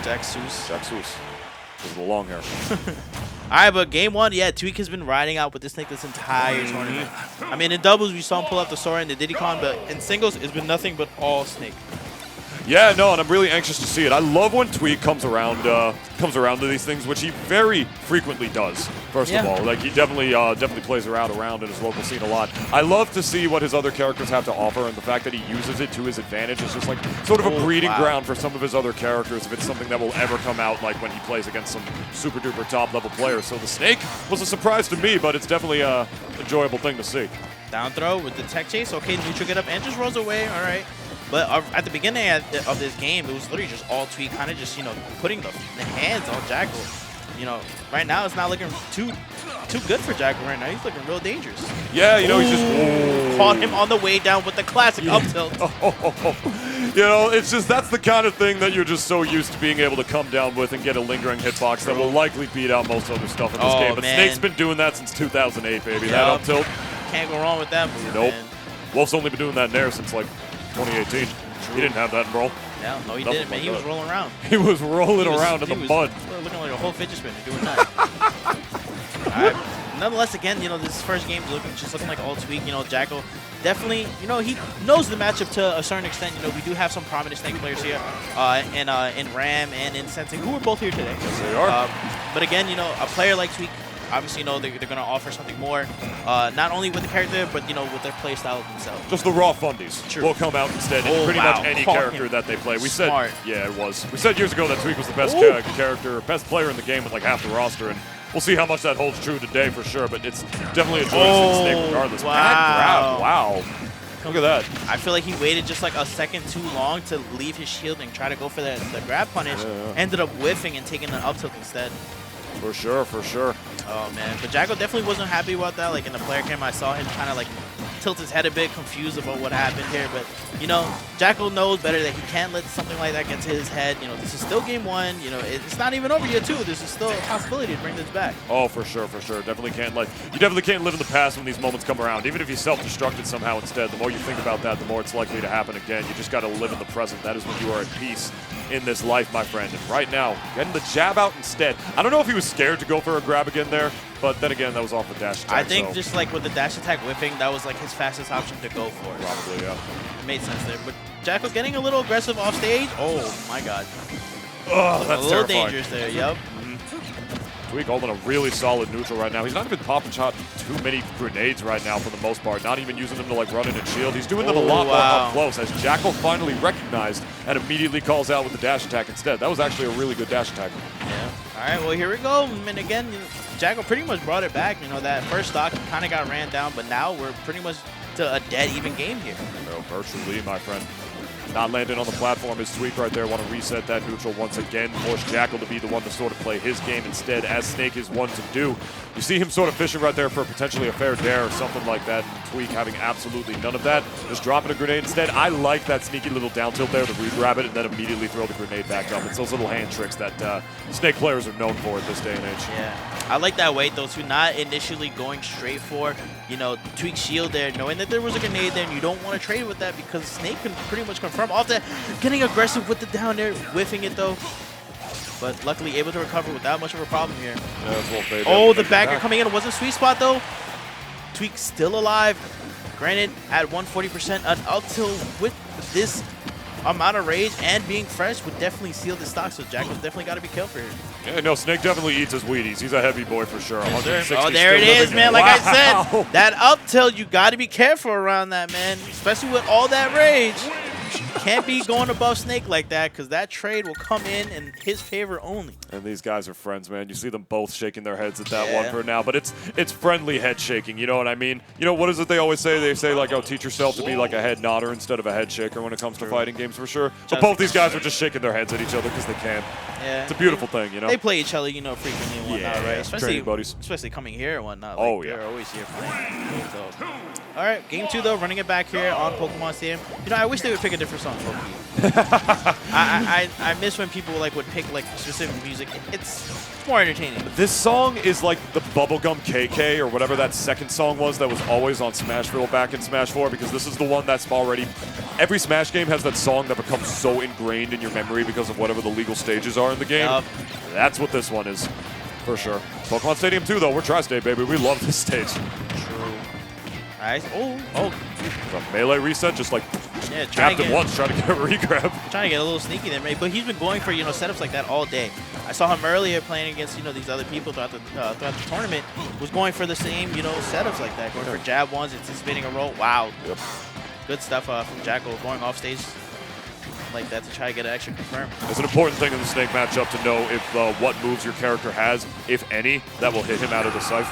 Jack Seuss. Jack Seuss. With the long hair. All right, but game one, yeah, Tweek has been riding out with this Snake this entire tournament. I mean, in doubles, we saw him pull out the Sora and the Diddy Kong, but in singles, it's been nothing but all Snake. Yeah, no, and I'm really anxious to see it. I love when Tweek comes around to these things, which he very frequently does. First of all, like he definitely plays around in his local scene a lot. I love to see what his other characters have to offer, and the fact that he uses it to his advantage is just like sort of a breeding ground for some of his other characters. If it's something that will ever come out, like when he plays against some super duper top level players. So the Snake was a surprise to me, but it's definitely a enjoyable thing to see. Down throw with the tech chase. Okay, neutral get up and just rolls away. All right. But at the beginning of this game, it was literally just all Tweek, kind of just, you know, putting the hands on Jakal. You know, right now it's not looking too good for Jakal right now. He's looking real dangerous. Yeah, you know, he's just caught him on the way down with the classic up tilt. You know, it's just that's the kind of thing that you're just so used to being able to come down with and get a lingering hitbox that will likely beat out most other stuff in this game. But Snake's been doing that since 2008, baby. That up tilt. Can't go wrong with that move. Nope. Man. Wolf's only been doing that in air since like 2018. He didn't have that in Brawl. Yeah, no, he didn't, man. He was rolling around. He was rolling around in the mud. Looking like a whole fidget spinner doing that. All right. Nonetheless, again, you know, this first game just looking like all Tweek. You know, Jakal definitely, you know, he knows the matchup to a certain extent. You know, we do have some prominent Snake players here in Ram and in Sensing, who are both here today. Yes, they are. But again, you know, a player like Tweek, obviously, you know, they're going to offer something more, not only with the character, but, you know, with their play style themselves. Just the raw fundies will come out instead in pretty much any character that they play. We said, yeah, it was. We said years ago that Tweek was the best best player in the game with like half the roster, and we'll see how much that holds true today for sure, but it's definitely a joy to see Snake regardless. Wow. Look at that. I feel like he waited just like a second too long to leave his shield and try to go for the grab punish. Ended up whiffing and taking an up tilt instead. For sure, for sure. Oh, man. But Jakal definitely wasn't happy about that. Like, in the player cam, I saw him kind of, like, tilt his head a bit, confused about what happened here. But, you know, Jakal knows better that he can't let something like that get to his head. You know, this is still game one. You know, it's not even over yet, too. This is still a possibility to bring this back. Oh, for sure, for sure. Definitely can't let you definitely can't live in the past when these moments come around. Even if you self-destructed somehow instead, the more you think about that, the more it's likely to happen again. You just got to live in the present. That is when you are at peace in this life, my friend. And right now, getting the jab out instead. I don't know if he was scared to go for a grab again there, but then again, that was off the dash attack. I think just like with the dash attack whipping, that was like his fastest option to go for. Probably, yeah. It made sense there. But Jakal getting a little aggressive off stage. Oh, my God. Oh, that's a little dangerous there, yep. Tweek holding a really solid neutral right now. He's not even popping shot too many grenades right now for the most part. Not even using them to like run in and shield. He's doing them a lot more up close as Jakal finally recognized and immediately calls out with the dash attack instead. That was actually a really good dash attack. Yeah. All right, well, here we go. And again, Jakal pretty much brought it back. You know, that first stock kind of got ran down, but now we're pretty much to a dead even game here. No, virtually, my friend. Not landing on the platform is Tweek right there. Want to reset that neutral once again. Force Jakal to be the one to sort of play his game instead, as Snake is one to do. You see him sort of fishing right there for potentially a fair dare or something like that. And Tweek having absolutely none of that. Just dropping a grenade instead. I like that sneaky little down tilt there to re-grab it and then immediately throw the grenade back up. It's those little hand tricks that Snake players are known for at this day and age. Yeah, I like that weight though too. Not initially going straight for, you know, Tweek shield there, knowing that there was a grenade there, and you don't want to trade with that because Snake can pretty much confirm off that. Getting aggressive with the down there, whiffing it though. But luckily able to recover without much of a problem here. Yeah, oh, the backer coming in. It wasn't sweet spot though. Tweek still alive. Granted, at 140%, an up tilt with this amount of rage and being fresh would definitely seal the stock. So Jakal's definitely got to be careful here. Yeah, no, Snake definitely eats his Wheaties. He's a heavy boy for sure. Oh, there it is, man. Like I said, that up tilt, you got to be careful around that, man. Especially with all that rage. Can't be going above Snake like that because that trade will come in his favor only. And these guys are friends, man. You see them both shaking their heads at that one for now. But it's friendly head shaking, you know what I mean? You know, what is it they always say? They say, like, oh, teach yourself to be like a head nodder instead of a head shaker when it comes to fighting games for sure. But both these guys are just shaking their heads at each other because they can. Yeah. It's a beautiful thing, you know? They play each other, you know, frequently and whatnot, right? Especially buddies. Especially coming here and whatnot. Like, oh, yeah. They're always here playing. So. All right, game two, though, running it back here on Pokemon Stadium. You know, I wish they would pick a different songs. I miss when people like would pick like specific music. It's more entertaining. This song is like the Bubblegum KK or whatever that second song was that was always on Smashville back in Smash 4, because this is the one that's already... Every Smash game has that song that becomes so ingrained in your memory because of whatever the legal stages are in the game. Yep. That's what this one is, for sure. Pokemon Stadium 2, though, we're Tri-State, baby. We love this stage. True. Nice. Oh. A melee reset, just like jabbed him once, trying to get a regrab. Trying to get a little sneaky there, but he's been going for setups like that all day. I saw him earlier playing against these other people throughout the tournament. Was going for the same setups like that, going for jab ones, anticipating a roll. Wow. Yep. Good stuff from Jakal, going off stage like that to try to get an extra confirm. It's an important thing in the Snake matchup to know if what moves your character has, if any, that will hit him out of the sight.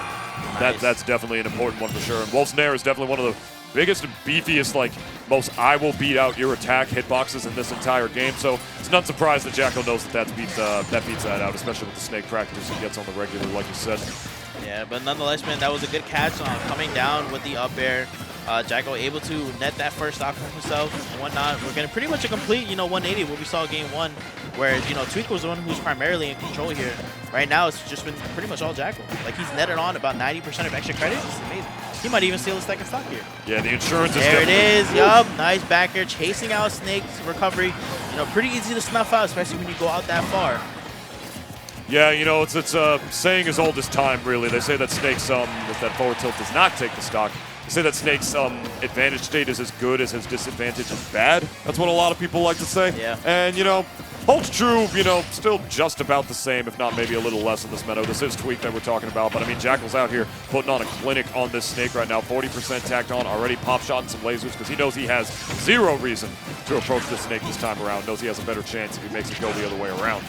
Nice. That's definitely an important one for sure. And Wolf's Nair is definitely one of the biggest and beefiest, like, most I will beat out your attack hitboxes in this entire game. So it's not surprised that Jakal knows that beats that out, especially with the Snake practice he gets on the regular, like you said. Yeah, but nonetheless, man, that was a good catch coming down with the up air. Jakal able to net that first stock for himself and whatnot. We're getting pretty much a complete, 180 what we saw game one, whereas, Tweek was the one who's primarily in control here. Right now, it's just been pretty much all Jakal. Like, he's netted on about 90% of extra credits. It's amazing. He might even steal a second stock here. Yeah, the insurance is there it is. Yup, nice back air, chasing out Snake's recovery. Pretty easy to snuff out, especially when you go out that far. Yeah, it's a saying as old as time, really. They say that Snake's that forward tilt does not take the stock. They say that Snake's advantage state is as good as his disadvantage is bad. That's what a lot of people like to say. Yeah. And, holds true, still just about the same, if not maybe a little less in this meta. This is Tweek that we're talking about, but I mean, Jakal's out here putting on a clinic on this Snake right now. 40% tacked on, already pop shotting some lasers because he knows he has zero reason to approach this Snake this time around. Knows he has a better chance if he makes it go the other way around.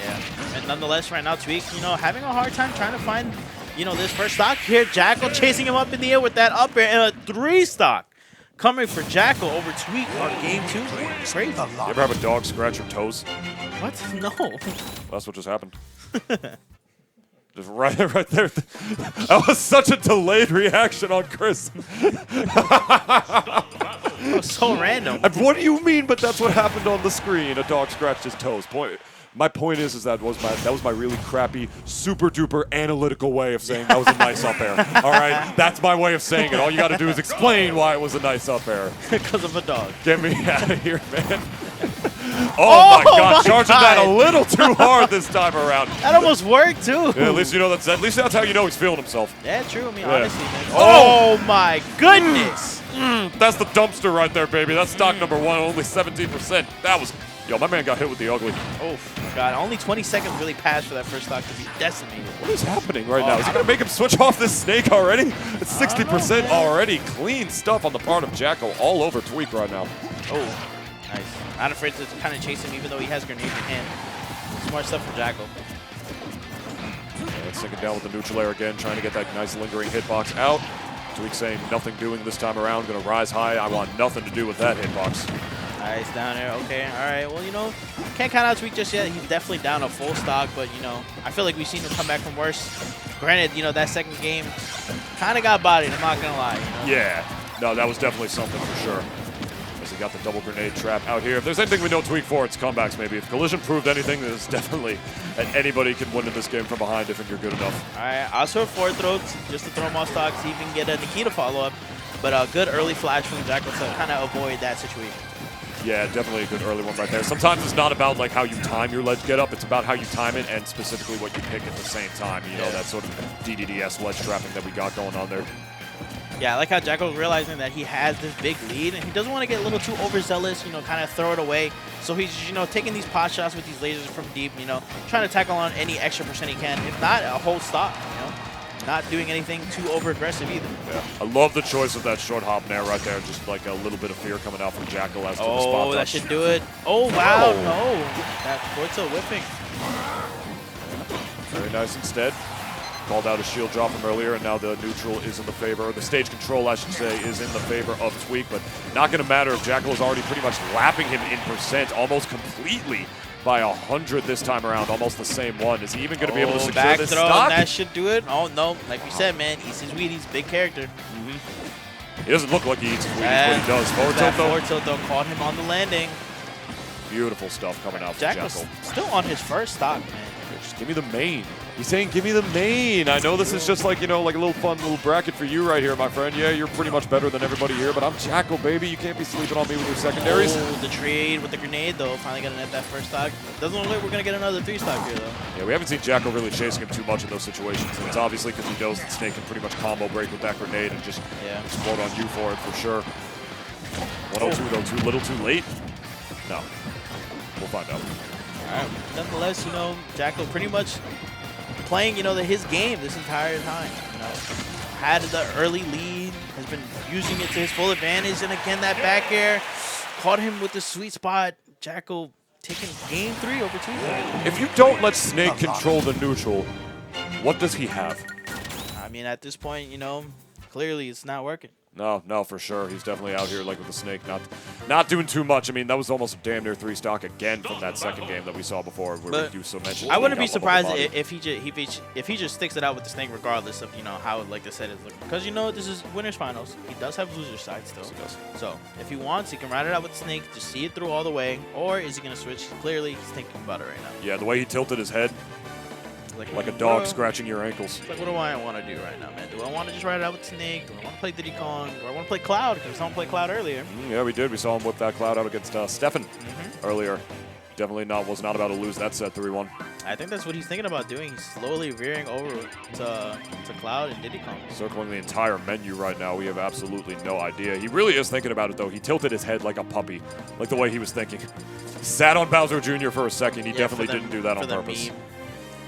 Yeah, and nonetheless, right now, Tweek, having a hard time trying to find, this first stock here. Jakal chasing him up in the air with that up air and a 3 stock coming for Jakal over Tweek on game 2. Crazy. You ever have a dog scratch your toes? What? No. That's what just happened. Just right there. That was such a delayed reaction on Chris. That was so random. What do you mean? But that's what happened on the screen. A dog scratched his toes. My point is that was my really crappy, super duper analytical way of saying that was a nice up air. All right, that's my way of saying it. All you got to do is explain why it was a nice up air. Because of a dog. Get me out of here, man. Oh my God, charging that a little too hard this time around. That almost worked too. Yeah, at least that's how you know he's feeling himself. Yeah, true. I mean, honestly, man. Oh my goodness. That's the dumpster right there, baby. That's stock number 1, only 17%. That was... Yo, my man got hit with the ugly. Oh, God. Only 20 seconds really passed for that first stock to be decimated. What is happening right now? Is he going to make him switch off this Snake already? It's 60% already. Clean stuff on the part of Jakal all over Tweek right now. Oh, nice. Not afraid to kind of chase him even though he has grenade in hand. Smart stuff from Jakal. Yeah, sinking down with the neutral air again, trying to get that nice lingering hitbox out. Tweek saying nothing doing this time around. Going to rise high. I want nothing to do with that hitbox. Nice, down there. Okay, all right. Well, can't count out Tweek just yet. He's definitely down a full stock, but, I feel like we've seen him come back from worse. Granted, that second game kind of got bodied, I'm not going to lie. Yeah. No, that was definitely something for sure. As he got the double grenade trap out here. If there's anything we know Tweek for, it's comebacks, maybe. If Collision proved anything, then it's definitely anybody can win in this game from behind if you're good enough. All right, also forward throws just to throw him off stock, see if he can get a Nikita follow-up. But a good early flash from Jakal to kind of avoid that situation. Yeah, definitely a good early one right there. Sometimes it's not about like how you time your ledge get up, it's about how you time it and specifically what you pick at the same time. That sort of DDDS ledge trapping that we got going on there. Yeah, I like how Jakal is realizing that he has this big lead and he doesn't want to get a little too overzealous, kind of throw it away. So he's, taking these pot shots with these lasers from deep, trying to tackle on any extra percent he can. If not, a whole stop, Not doing anything too over-aggressive either. Yeah, I love the choice of that short hop nair right there. Just like a little bit of fear coming out from Jakal as to the spot. Oh, that should do it. Oh, wow, no. That forward tilt whipping. Very nice instead. Called out a shield drop from earlier, and now the neutral is in the favor, the stage control, I should say, is in the favor of Tweek, but not going to matter if Jakal is already pretty much lapping him in percent almost completely by 100 this time around, almost the same one. Is he even going to be able to secure back this throw, stock? That should do it. Oh, no. Like we said, man, he's his weed. He's a big character. He doesn't look like he eats his Wheaties, but he does. Forward tilt, though. Forward tilt, though, caught him on the landing. Beautiful stuff coming out from Jakal. Still on his first stock, man. Just give me the main. He's saying, give me the main. I know this is just like, you know, like a little fun little bracket for you right here, my friend. Yeah, you're pretty much better than everybody here, but I'm Jakal, baby. You can't be sleeping on me with your secondaries. Oh, the trade with the grenade, though. Finally got to net that first stock. Doesn't look like we're going to get another 3-stock here, though. Yeah, we haven't seen Jakal really chasing him too much in those situations. And it's obviously because he knows that Snake can pretty much combo break with that grenade and just explode on you for it, for sure. 102, though, too little, too late? No. We'll find out. All right. Nonetheless, you know, Jakal pretty much playing, you know, his game this entire time. You know, had the early lead, has been using it to his full advantage, and again that back air caught him with the sweet spot. Jakal taking game 3 over Tweek. If you don't let Snake control the neutral, what does he have? I mean, at this point, you know, clearly it's not working. No, for sure. He's definitely out here like with the Snake, not doing too much. I mean, that was almost a damn near 3-stock again from that second game that we saw before, where you so mentioned. I wouldn't be surprised if he just sticks it out with the Snake, regardless of, you know, how like the set is looking. Because, you know, this is winners finals. He does have loser side still. Yes, he does. So if he wants, he can ride it out with the Snake, just see it through all the way, or is he gonna switch? Clearly, he's thinking about it right now. Yeah, the way he tilted his head. Like a dog scratching your ankles. Like, what do I want to do right now, man? Do I want to just ride it out with Snake? Do I want to play Diddy Kong? Do I want to play Cloud? Because we saw him play Cloud earlier. Yeah, we did. We saw him whip that Cloud out against Stefan earlier. Definitely was not about to lose that set 3-1. I think that's what he's thinking about doing. He's slowly veering over to Cloud and Diddy Kong. Circling the entire menu right now. We have absolutely no idea. He really is thinking about it, though. He tilted his head like a puppy, like the way he was thinking. Sat on Bowser Jr. for a second. He definitely didn't do that on purpose.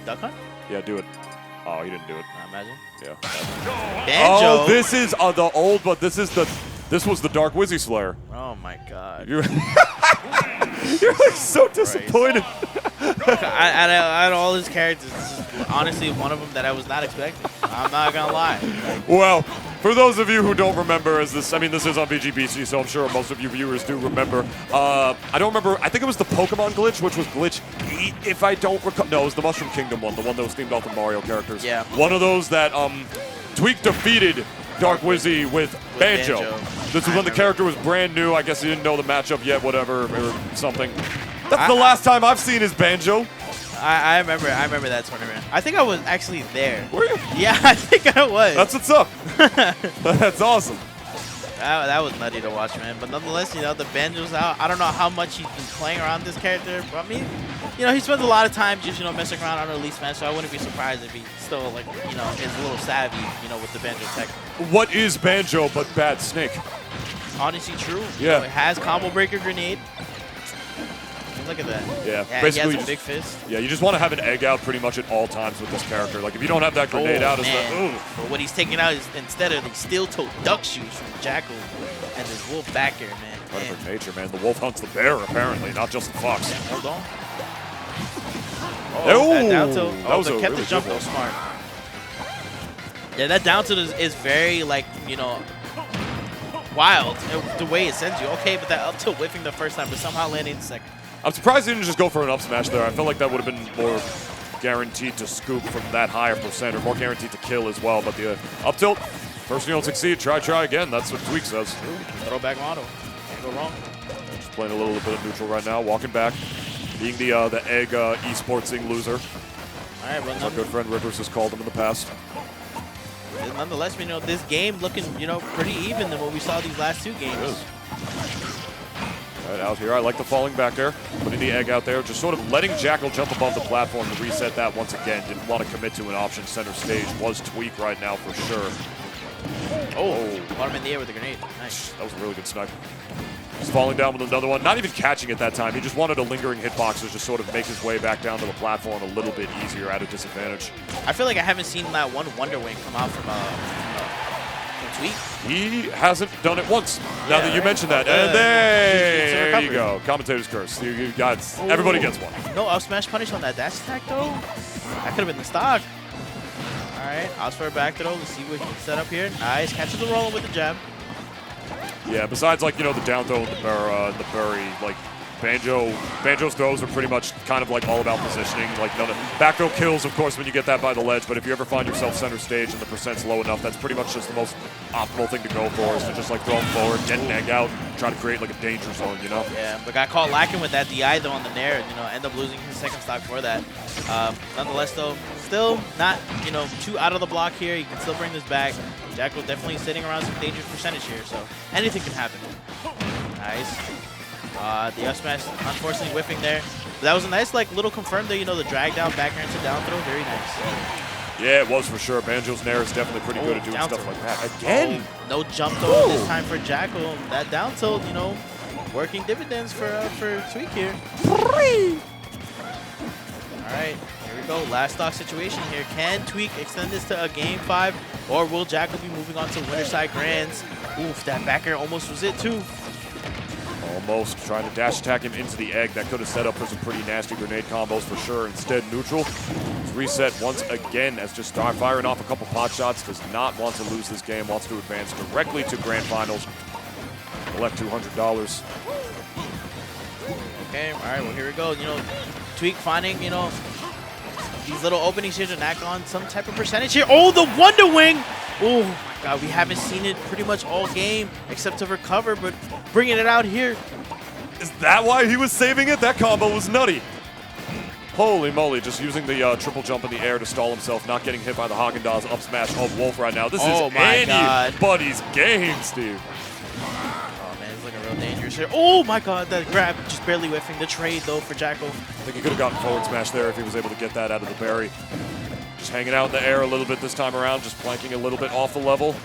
Duck Hunt? Yeah, do it. Oh, he didn't do it. I imagine. Yeah. Banjo. Oh, this is the old, but this was the Dark Wizzy Slayer. Oh my God. You're like so disappointed. Out of all his characters, this is honestly one of them that I was not expecting. I'm not gonna lie. Well, for those of you who don't remember, this is on VGBC, so I'm sure most of you viewers do remember. I don't remember. I think it was the Pokemon glitch, which was glitch 8, if I don't recall. No, it was the Mushroom Kingdom one, the one that was themed off the Mario characters. Yeah. One of those that Tweek defeated Dark Wizzy with Banjo. This was when the character was brand new. I guess he didn't know the matchup yet, whatever, or something. That's the last time I've seen his Banjo. I remember that tournament. I think I was actually there. Were you? Yeah, I think I was. That's what's up. That's awesome. That was nutty to watch, man. But nonetheless, you know, the Banjo's out. I don't know how much he's been playing around this character, but I mean, you know, he spends a lot of time just, you know, messing around on release match, so I wouldn't be surprised if he still, like, you know, is a little savvy, you know, with the Banjo tech. What is Banjo but bad Snake? Honestly, true. Yeah. You know, it has combo breaker grenade. Look at that. Yeah, basically he has a big fist. Yeah, you just want to have an egg out pretty much at all times with this character. Like, if you don't have that grenade out, it's like, ooh. But what he's taking out is, instead of the steel-toe duck shoes from Jakal and this wolf back air, man. Part of her nature, man. The wolf hunts the bear, apparently, not just the fox. Yeah, hold on. Oh, that down tilt. That was kept really the jump though smart. Yeah, that down tilt is very, like, you know, wild. The way it sends you. Okay, but that up tilt whiffing the first time, but somehow landing the second. I'm surprised he didn't just go for an up smash there. I felt like that would have been more guaranteed to scoop from that higher percent, or more guaranteed to kill as well. But the up tilt, first you don't succeed, try again. That's what Tweek says. Throwback model. Can't go wrong. Just playing a little bit of neutral right now, walking back, being the egg esportsing loser. All right, well, our good friend Rivers has called him in the past. Nonetheless, you know, this game looking, you know, pretty even than what we saw these last 2 games. Right out here, I like the falling back air, putting the egg out there, just sort of letting Jakal jump above the platform to reset that once again. Didn't want to commit to an option. Center stage was Tweek right now for sure. Oh, caught him in the air with a grenade. Nice. That was a really good snipe. He's falling down with another one, not even catching it that time. He just wanted a lingering hitbox to just sort of make his way back down to the platform a little bit easier at a disadvantage. I feel like I haven't seen that one Wonder Wing come out from Tweek. He hasn't done it once. Now that you mentioned that. And there you go. Commentator's curse. You got, everybody gets one. No up smash punish on that dash attack, though. That could have been the stock. All right, I'll for a back throw. Let's see what he can set up here. Nice. Catches the roll with the jab. Yeah, besides, like, you know, the down throw and the bury, like, Banjo's throws are pretty much kind of like all about positioning. Like back throw kills, of course, when you get that by the ledge. But if you ever find yourself center stage and the percent's low enough, that's pretty much just the most optimal thing to go for, is to just like throw them forward, get an egg out, try to create like a danger zone, you know? Yeah, but got caught lacking with that DI though on the nair, and end up losing his second stock for that. Nonetheless though, still not too out of the block here. You can still bring this back. Jakal definitely sitting around some dangerous percentage here, so anything can happen. Nice. The up smash, unfortunately, whiffing there. But that was a nice, like, little confirm there, the drag down, back air into down throw. Very nice. Yeah, it was for sure. Banjo's nair is definitely pretty good at doing stuff like that. Again! No jump throw this time for Jakal. That down tilt, working dividends for Tweek here. All right, here we go. Last stock situation here. Can Tweek extend this to a game 5, or will Jakal be moving on to winner side grands? Oof, that back air almost was it too. Almost trying to dash attack him into the egg. That could have set up for some pretty nasty grenade combos for sure. Instead, neutral. It's reset once again as just firing off a couple pot shots. Does not want to lose this game. Wants to advance directly to grand finals. Collect $200. Okay, all right, well, here we go. Tweek finding, these little openings here to knock on some type of percentage here. Oh, the Wonder Wing! Oh, my God, we haven't seen it pretty much all game except to recover, but bringing it out here. Is that why he was saving it? That combo was nutty. Holy moly, just using the triple jump in the air to stall himself, not getting hit by the Haagen-Dazs up smash of Wolf right now. This is anybody's game, Steve. Oh, man, it's looking real dangerous here. Oh, my God, that grab just barely whiffing the trade, though, for Jakal. I think he could have gotten forward smash there if he was able to get that out of the berry. Just hanging out in the air a little bit this time around, just planking a little bit off the level.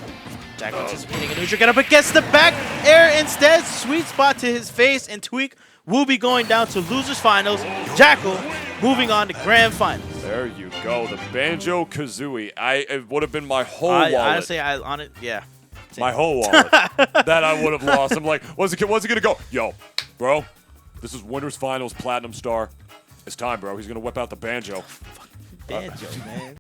Jakal anticipating a neutral get up, but gets the back air instead. Sweet spot to his face, and Tweek will be going down to losers finals. Jakal moving on to grand finals. There you go, the Banjo-Kazooie. It would have been my whole wallet. Honestly, yeah. Same. My whole wallet that I would have lost. I'm like, what's it gonna go? Yo, bro, this is winners finals, platinum star. It's time, bro. He's gonna whip out the Banjo. Banjo, man.